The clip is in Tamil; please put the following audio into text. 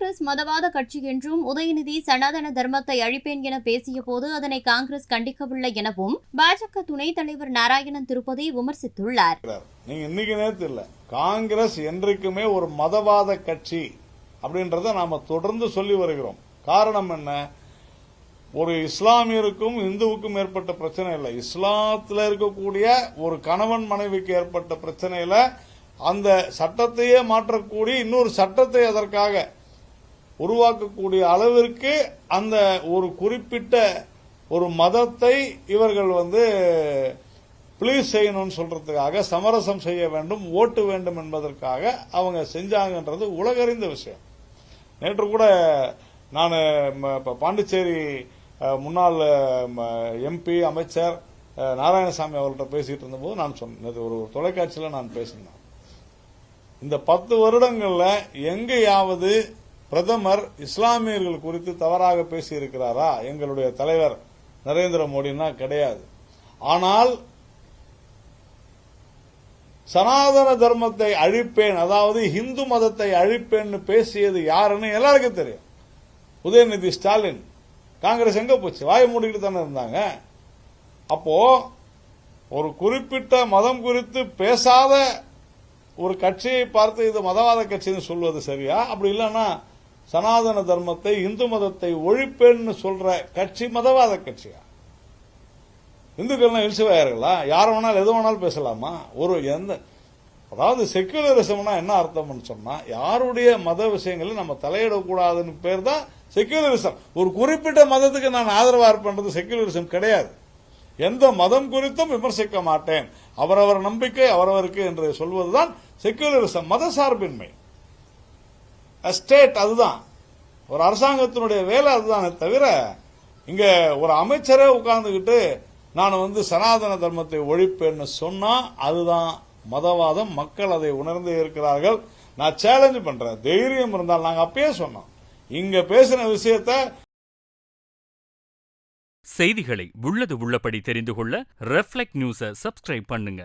காங்கிரஸ் மதவாத கட்சி என்றும் உதயநிதி சனாதன தர்மத்தை அழிப்பேன் என பேசிய போது அதனை காங்கிரஸ் கண்டிக்கவில்லை எனவும் பாஜக துணைத் தலைவர் நாராயணன் திருப்பதி விமர்சித்துள்ளார். நீங்க இன்னைக்கு நேரத்து இல்ல, காங்கிரஸ் என்றைக்குமே ஒரு மதவாத கட்சி அப்படின்றத நாம தொடர்ந்து சொல்லி வருகிறோம். காரணம் என்ன? ஒரு இஸ்லாமியருக்கும் இந்துவுக்கும் ஏற்பட்ட பிரச்சனை இல்லை, இஸ்லாத்துல இருக்கக்கூடிய ஒரு கணவன் மனைவிக்கு ஏற்பட்ட பிரச்சனையில அந்த சட்டத்தையே மாற்றக்கூடிய இன்னொரு சட்டத்தை அதற்காக உருவாக்கக்கூடிய அளவிற்கு அந்த ஒரு குறிப்பிட்ட ஒரு மதத்தை இவர்கள் ப்ளீஸ் செய்யணும்னு சொல்றதுக்காக, சமரசம் செய்ய வேண்டும், ஓட்டு வேண்டும் என்பதற்காக அவங்க செஞ்சாங்கன்றது உலகறிந்த விஷயம். நேற்று கூட நான் பாண்டிச்சேரி முன்னாள் எம்பி அமைச்சர் நாராயணசாமி அவர்கள்ட்ட பேசிட்டு இருந்தபோது நான் சொன்னேன், ஒரு தொலைக்காட்சியில் நான் பேசினேன், இந்த 10 வருடங்கள்ல எங்கேயாவது பிரதமர் இஸ்லாமியர்கள் குறித்து தவறாக பேசியிருக்கிறாரா? எங்களுடைய தலைவர் நரேந்திர மோடினா கிடையாது. ஆனால் சனாதன தர்மத்தை அழிப்பேன், அதாவது இந்து மதத்தை அழிப்பேன்னு பேசியது யாருன்னு எல்லாருக்கும் தெரியும். உதயநிதி ஸ்டாலின். காங்கிரஸ் எங்க போச்சு? வாய மூடிக்கிட்டு தானே இருந்தாங்க. அப்போ ஒரு குறிப்பிட்ட மதம் குறித்து பேசாத ஒரு கட்சியை பார்த்து இது மதவாத கட்சின்னு சொல்வது சரியா? அப்படி இல்லைன்னா சனாதன தர்மத்தை இந்து மதத்தை ஒழிப்பேன்னு சொல்ற கட்சி மதவாத கட்சியா? இந்துக்கள்னா இழிச்சுவாயர்களா? யார் வேணாலும் எது வேணாலும் பேசலாமா? அதாவது செக்யூலரிசம்னா என்ன அர்த்தம்னு சொன்னா, யாருடைய மத விஷயங்களும் நம்ம தலையிடக்கூடாதுன்னு பேர் தான் செக்யூலரிசம். ஒரு குறிப்பிட்ட மதத்துக்கு நான் ஆதரவா இருப்பேன்றது செக்யூலரிசம் கிடையாது. எந்த மதம் குறித்தும் விமர்சிக்க மாட்டேன், அவரவர் நம்பிக்கை அவரவருக்கு என்று சொல்வதுதான் செக்யூலரிசம், மத சார்பின்மை. ஸ்டேட் அதுதான், ஒரு அரசாங்கத்தினுடைய வேலை அதுதானே தவிர, இங்க ஒரு அமைச்சரே உட்கார்ந்துகிட்டு நான் சனாதன தர்மத்தை ஒழிப்பேன்னு சொன்னா அதுதான் மதவாதம். மக்கள் அதை உணர்ந்து இருக்கிறார்கள். நான் சேலஞ்ச் பண்றேன், தைரியம் இருந்தால் நாங்க அப்பயே சொன்னோம், இங்க பேசின விஷயத்த. செய்திகளை உள்ளது உள்ளபடி தெரிந்து கொள்ள ரெஃப்ளெக்ட் நியூஸை சப்ஸ்கிரைப் பண்ணுங்க.